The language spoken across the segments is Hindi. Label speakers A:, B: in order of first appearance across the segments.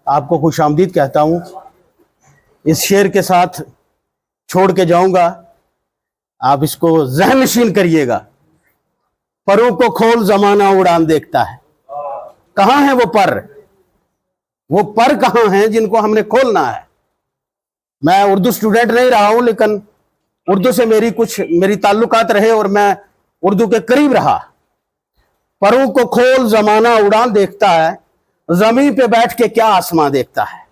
A: आपको खुशामदीद कहता हूँ। इस शेर के साथ छोड़ के जाऊंगा, आप इसको ज़हन नशीन करिएगा। परों को खोल ज़माना उड़ान देखता है। कहाँ है वो पर कहाँ हैं जिनको हमने खोलना है। मैं उर्दू स्टूडेंट नहीं रहा हूं, लेकिन उर्दू से मेरी ताल्लुकात रहे और मैं उर्दू के करीब रहा। परों को खोल ज़माना उड़ान देखता है, ज़मीन पे बैठ के क्या आसमां देखता है।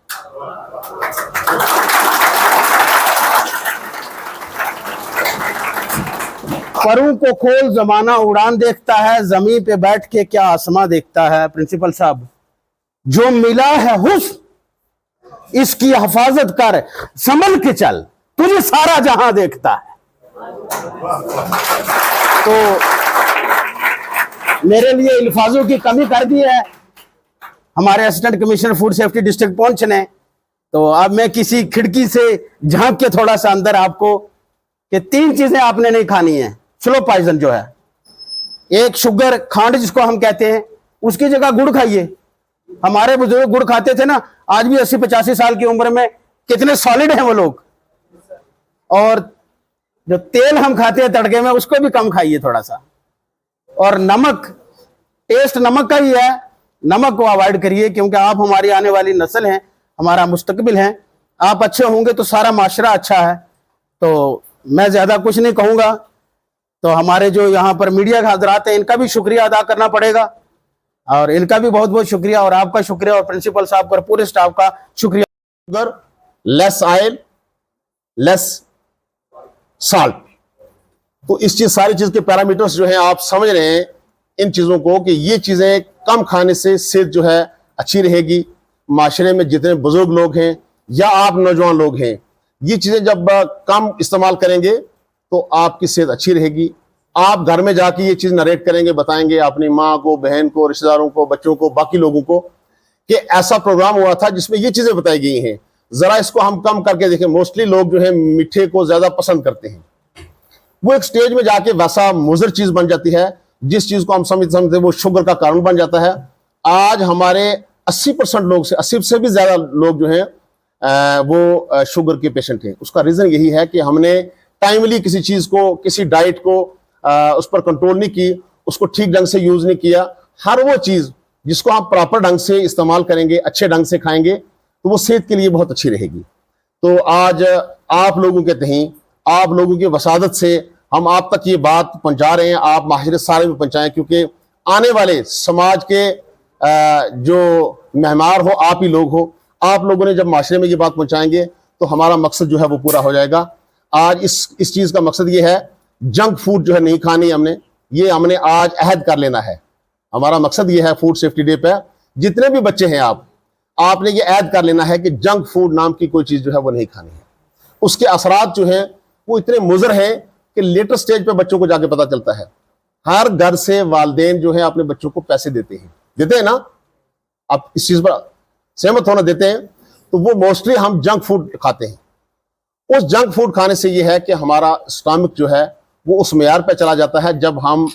A: परों को खोल ज़माना उड़ान देखता है, ज़मीन पे बैठ के क्या आसमां देखता है। प्रिंसिपल साहब, जो मिला है हुस्न इसकी हिफाजत कर, संभल के चल, तुझे सारा जहां देखता है। तो मेरे लिए अल्फाजों की कमी कर दी है हमारे assistant commissioner food safety district Poonch ने। तो अब मैं किसी खिड़की से झांक के थोड़ा सा अंदर आपको कि 3 चीजें आपने नहीं खानी है। स्लो पॉइजन जो है, एक शुगर खांड जिसको हम कहते हैं, उसकी जगह गुड़ खाइए। हमारे बुजुर्ग गुड़ खाते थे ना, आज भी 80-85 साल की उम्र में कितने सॉलिड हैं वो लोग। और जो तेल हम खाते हैं तड़के में, उसको भी कम खाइए थोड़ा सा। और नमक, टेस्ट नमक का ही है, नमक को अवॉइड करिए, क्योंकि आप हमारी आने वाली नस्ल हैं, हमारा मुस्तकबिल हैं। आप अच्छे होंगे तो सारा माशरा अच्छा है। तो मैं ज्यादा कुछ नहीं कहूंगा। तो हमारे जो यहाँ पर मीडिया के हजरात हैं, इनका भी शुक्रिया अदा करना पड़ेगा, और इनका भी बहुत बहुत शुक्रिया, और आपका शुक्रिया, और प्रिंसिपल साहब का, पूरे स्टाफ का शुक्रिया।
B: Sugar, less oil, less salt, तो इस चीज सारी चीज के पैरामीटर्स जो हैं आप समझ रहे हैं इन चीजों को, कि ये चीजें कम खाने से सेहत जो है अच्छी रहेगी। माशरे में जितने बुजुर्ग लोग हैं या आप नौजवान लोग हैं, ये चीजें जब कम इस्तेमाल करेंगे तो आपकी सेहत अच्छी रहेगी। आप घर में जाके ये चीज नरेट करेंगे, बताएंगे अपनी माँ को, बहन को, रिश्तेदारों को, बच्चों को, बाकी लोगों को कि ऐसा प्रोग्राम हुआ था जिसमें ये चीजें बताई गई हैं। जरा इसको हम कम करके देखें। मोस्टली लोग जो है मीठे को ज्यादा पसंद करते हैं। वो एक स्टेज में जाके वैसा मुज़र चीज बन जाती है, जिस चीज को हम समझते वो शुगर का कारण बन जाता है। आज हमारे 80% लोग से 80 से भी ज्यादा लोग जो हैं वो शुगर के पेशेंट हैं। उसका रीजन यही है कि हमने टाइमली किसी चीज को, किसी डाइट को उस पर कंट्रोल नहीं की, उसको ठीक ढंग से यूज नहीं किया। हर वो चीज जिसको आप प्रॉपर ढंग से इस्तेमाल करेंगे, अच्छे ढंग से खाएंगे, तो वो सेहत के लिए बहुत अच्छी रहेगी। तो आज आप लोगों के तहीं, आप लोगों की वसादत से हम आप तक ये बात पहुंचा रहे हैं। आप माहिर सारे में पहुंचाएं, क्योंकि आने वाले समाज के जो मेहमान हो आप ही लोग हो। आप लोगों ने जब माशरे में ये बात पहुंचाएंगे तो हमारा मकसद जो है वो पूरा हो जाएगा। आज इस चीज का मकसद ये है, जंक फूड जो है नहीं खानी हमने आज अहद कर लेना है। हमारा मकसद ये है फूड सेफ्टी डे पे, जितने भी बच्चे हैं आपने ये अहद कर लेना है कि जंक फूड नाम की कोई चीज जो है वो नहीं खानी है। उसके असरात जो हैं वो इतने मुज़र हैं कि लेटर स्टेज पे बच्चों को जाके पता चलता है। हर घर से वालिदैन जो है अपने बच्चों को पैसे देते हैं ना, आप इस चीज पर सहमत होना, देते हैं। तो वो मोस्टली हम जंक फूड खाते हैं। उस जंक फूड खाने से ये है कि हमारा स्टमक जो है वो उस मेयार पे चला जाता है। जब हम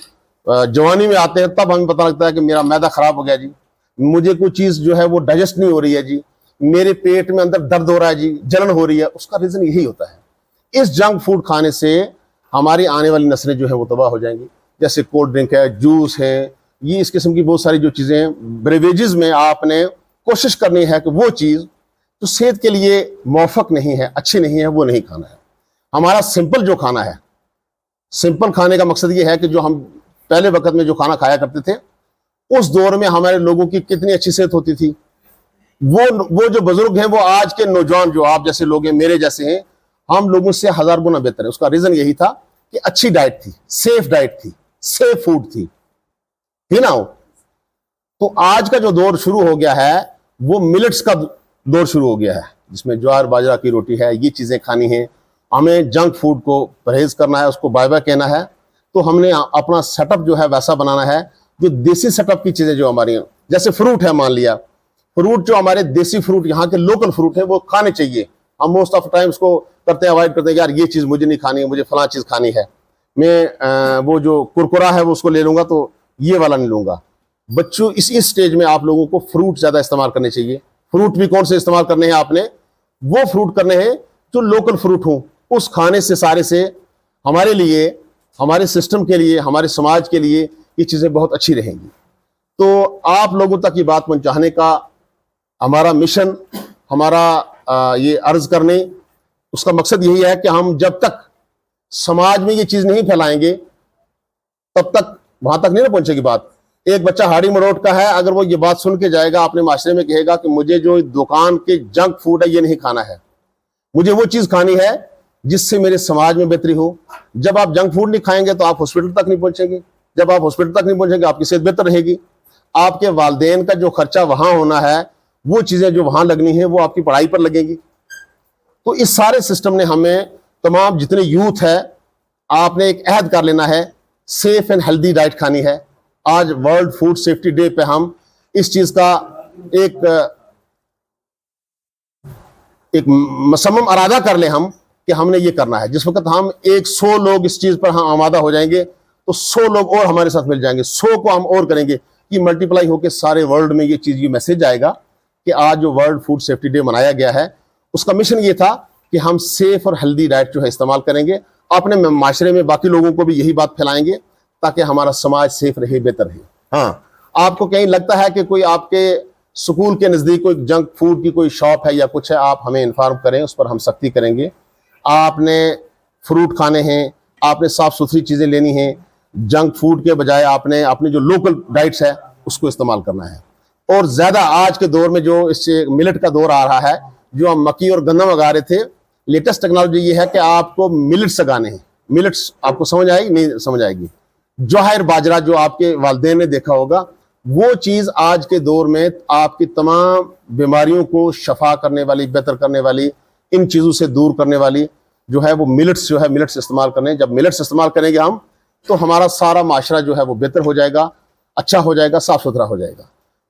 B: जवानी में आते हैं तब हमें पता लगता है कि मेरा मैदा खराब हो गया जी, मुझे कोई चीज जो है वो डाइजेस्ट नहीं हो रही है जी, मेरे पेट में अंदर दर्द हो रहा है जी, जलन हो रही है। उसका रीजन यही होता है। इस जंक फूड खाने से हमारी आने वाली नस्लें जो है वो तबाह हो जाएंगी। जैसे कोल्ड ड्रिंक है, जूस है, ये इस किस्म की बहुत सारी जो चीजें हैं। ब्रेवेजेस में आपने कोशिश करनी है कि वो चीज जो सेहत के लिए मौफक नहीं है, अच्छी नहीं है, वो नहीं खाना है। हमारा सिंपल जो खाना है, सिंपल खाने का मकसद ये है कि जो हम पहले वक्त में जो खाना खाया करते थे, उस दौर में हमारे लोगों की कितनी अच्छी सेहत होती थी। वो जो बुजुर्ग हैं, वो आज के नौजवान जो आप जैसे लोग हैं, मेरे जैसे हैं, हम लोगों से 1000 गुना बेहतर है। उसका रीजन यही था कि अच्छी डाइट थी, सेफ डाइट थी, सेफ फूड थी ना। तो आज का जो दौर शुरू हो गया है वो मिलेट्स का दौर शुरू हो गया है, जिसमें ज्वार बाजरा की रोटी है, ये चीजें खानी है। हमें जंक फूड को परहेज करना है, उसको बाय बाय कहना है। तो हमने अपना सेटअप जो है वैसा बनाना है जो देसी सेटअप की चीजें जो हमारी, जैसे फ्रूट है, मान लिया फ्रूट जो हमारे देसी फ्रूट यहाँ के लोकल फ्रूट है वो खाने चाहिए। हम मोस्ट ऑफ टाइम उसको करते हैं, अवॉइड करते हैं, यार ये चीज मुझे नहीं खानी है, मुझे फलां चीज खानी है, मैं वो जो कुरकुरा है वो उसको ले लूंगा, तो ये वाला नहीं लूंगा। बच्चों इस स्टेज में आप लोगों को फ्रूट ज्यादा इस्तेमाल करने चाहिए। फ्रूट भी कौन से इस्तेमाल करने हैं आपने, वो फ्रूट करने हैं जो लोकल फ्रूट हो। उस खाने से सारे से हमारे लिए, हमारे सिस्टम के लिए, हमारे समाज के लिए ये चीज़ें बहुत अच्छी रहेंगी। तो आप लोगों तक ये बात पहुंचाने का हमारा मिशन, हमारा ये अर्ज करने, उसका मकसद यही है कि हम जब तक समाज में ये चीज़ नहीं फैलाएंगे तब तक वहां तक नहीं ना पहुंचेगी बात। एक बच्चा हाड़ी मरोट का है, अगर वो ये बात सुन के जाएगा अपने माशरे में, कहेगा कि मुझे जो दुकान के जंक फूड है ये नहीं खाना है, मुझे वो चीज़ खानी है जिससे मेरे समाज में बेहतरी हो। जब आप जंक फूड नहीं खाएंगे तो आप हॉस्पिटल तक नहीं पहुंचेंगे। जब आप हॉस्पिटल तक नहीं पहुंचेंगे आपकी सेहत बेहतर रहेगी। आपके वालिदैन का जो खर्चा वहां होना है, वो चीज़ें जो वहां लगनी है वो आपकी पढ़ाई पर लगेंगी। तो इस सारे सिस्टम ने हमें, तमाम जितने यूथ है, आपने एक अहद कर लेना है, सेफ एंड हेल्दी डाइट खानी है। आज वर्ल्ड फूड सेफ्टी डे पे हम इस चीज का एक मुसम्मम इरादा कर ले हम कि हमने ये करना है। जिस वक्त हम 100 लोग इस चीज पर हम आमादा हो जाएंगे तो 100 लोग और हमारे साथ मिल जाएंगे, 100 को हम और करेंगे कि मल्टीप्लाई होकर सारे वर्ल्ड में ये चीज, ये मैसेज आएगा कि आज जो वर्ल्ड फूड सेफ्टी डे मनाया गया है उसका मिशन ये था कि हम सेफ और हेल्दी डाइट जो है इस्तेमाल करेंगे, अपने माशरे में बाकी लोगों को भी यही बात फैलाएंगे ताकि हमारा समाज सेफ रहे, बेहतर रहे। हाँ, आपको कहीं लगता है कि कोई आपके स्कूल के नज़दीक कोई जंक फूड की कोई शॉप है या कुछ है, आप हमें इन्फॉर्म करें, उस पर हम सख्ती करेंगे। आपने फ्रूट खाने हैं, आपने साफ़ सुथरी चीज़ें लेनी हैं, जंक फूड के बजाय आपने अपने जो लोकल डाइट्स है उसको इस्तेमाल करना है। और ज़्यादा आज के दौर में जो इससे मिलेट का दौर आ रहा है, जो हम मक्की और गन्ना उगा रहे थे, लेटेस्ट टेक्नोलॉजी ये है कि आपको मिलेट्स उगाने हैं। मिलेट्स आपको समझ आएगी? नहीं समझ आएगी। ज्वार बाजरा जो आपके वालिदैन ने देखा होगा, वो चीज़ आज के दौर में आपकी तमाम बीमारियों को शफा करने वाली, बेहतर करने वाली, इन चीज़ों से दूर करने वाली जो है वो मिलेट्स जो है, मिलेट्स इस्तेमाल करने। जब मिलेट्स इस्तेमाल करेंगे हम तो हमारा सारा माशरा जो है वो बेहतर हो जाएगा, अच्छा हो जाएगा, साफ़ सुथरा हो जाएगा।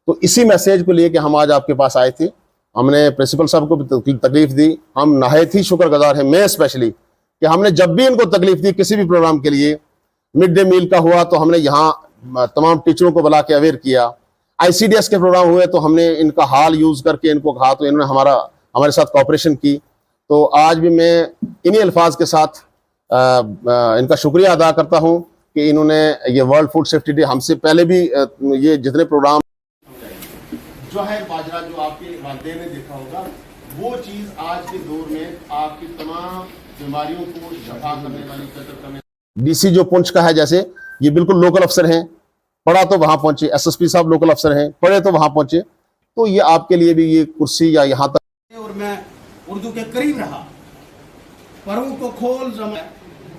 B: तो इसी मैसेज को लेके हम आज आपके पास आए थे। हमने प्रिंसिपल साहब को भी तकलीफ दी, हम नहायत ही शुक्रगुजार हैं, मैं स्पेशली, कि हमने जब भी इनको तकलीफ दी किसी भी प्रोग्राम के लिए, मिड डे मील का हुआ तो हमने यहाँ तमाम टीचरों को बुला के अवेयर किया, ICDS के प्रोग्राम हुए तो हमने इनका हाल यूज़ करके इनको कहा तो इन्होंने हमारे साथ कोऑपरेशन की। तो आज भी मैं इन्हीं अल्फाज के साथ इनका शुक्रिया अदा करता हूँ कि इन्होंने ये वर्ल्ड फूड सेफ्टी डे हमसे पहले भी ये जितने प्रोग्राम जो है बाजरा जो आपके वालिदैन ने देखा होगा, वो चीज़ आज के दौर में आपकी तमाम बीमारियों को शफा करने वाली, बेहतर करने। DC जो पुंछ का है, जैसे ये बिल्कुल लोकल अफसर हैं, पढ़ा तो वहां पहुंचे, SSP साहब लोकल अफसर हैं, पढ़े तो वहां पहुंचे। तो ये आपके लिए भी ये कुर्सी या यहाँ तक।
A: और मैं उर्दू के करीब रहा, परों को खोल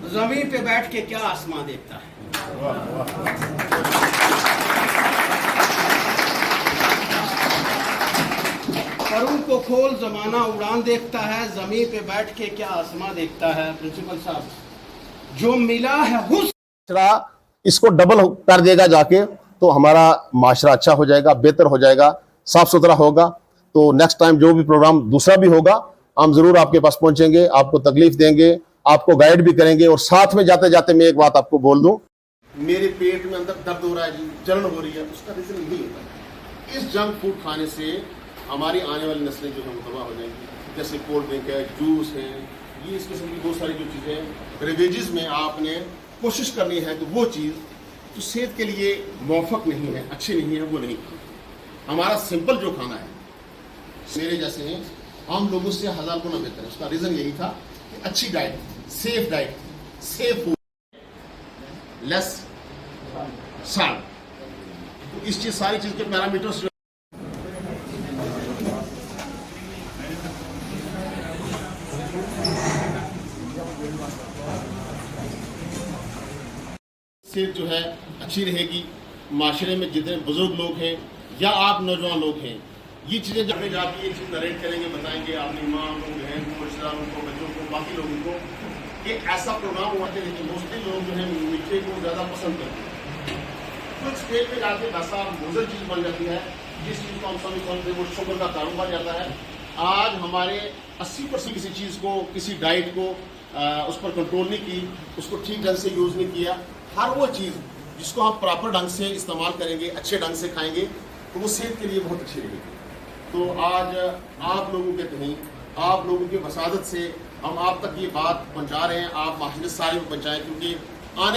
A: जमीन पे बैठ के क्या आसमां देखता है। परों को खोल जमाना उड़ान देखता है, जमीन पे बैठ के क्या आसमां देखता है। प्रिंसिपल साहब, जो मिला है हुस्न,
B: इसको डबल कर देगा जाके तो हमारा माशरा अच्छा हो जाएगा, बेहतर हो जाएगा, साफ सुथरा होगा। तो नेक्स्ट टाइम जो भी प्रोग्राम दूसरा भी होगा, हम जरूर आपके पास पहुंचेंगे, आपको तकलीफ देंगे, आपको गाइड भी करेंगे। और साथ में जाते जाते मैं एक बात आपको बोल दूं, मेरे पेट में अंदर दर्द हो रहा है जी, जलन हो रही है, उसका रीजन यही होता है, इस जंक फूड खाने से हमारी आने वाली नस्लें जो है वो तबाह हो जाएंगी। जैसे कोल्ड ड्रिंक है, जूस है, ये इस किस्म की बहुत सारी जो चीज़ें बेवरेजेस में आपने कोशिश करनी है कि वो चीज़ जो सेहत के लिए मौफक नहीं है, अच्छी नहीं है, वो नहीं खाना। हमारा सिंपल जो खाना है, मेरे जैसे हैं, हम लोगों से 1000 गुना बेहतर है। उसका रीज़न यही था कि अच्छी diet, safe food, less salt. तो इस चीज़, सारी चीज़ के पैरामीटर्स सेहत जो है अच्छी रहेगी। माशरे में जितने बुजुर्ग लोग हैं या आप नौजवान लोग हैं, ये चीज़ें जब जाती ये चीज़ नरेट करेंगे, बताएंगे अपने इमाम को, बहन को, रिश्तेदारों को, बच्चों को, बाकी लोगों को कि ऐसा प्रोग्राम हुआ था। लेकिन मोस्टली लोग जो है मीठे को ज़्यादा पसंद करते हैं। कुछ स्टेज पे जाके वैसा मुज़र चीज़ बन जाती है, जिस चीज़ को हम समझते वो शुगर का कारोबार जाता है। आज हमारे 80% किसी चीज़ को, किसी डाइट को उस पर कंट्रोल नहीं की, उसको ठीक ढंग से यूज़ नहीं किया। हर वो चीज़ जिसको हम प्रॉपर ढंग से इस्तेमाल करेंगे, अच्छे ढंग से खाएंगे, तो वो सेहत के लिए बहुत अच्छी रहेगी। तो आज आप लोगों के कहीं आप लोगों की वसादत से हम आप तक ये बात पहुंचा रहे हैं। आप माहिर सारे में पहुंचाएं, क्योंकि आने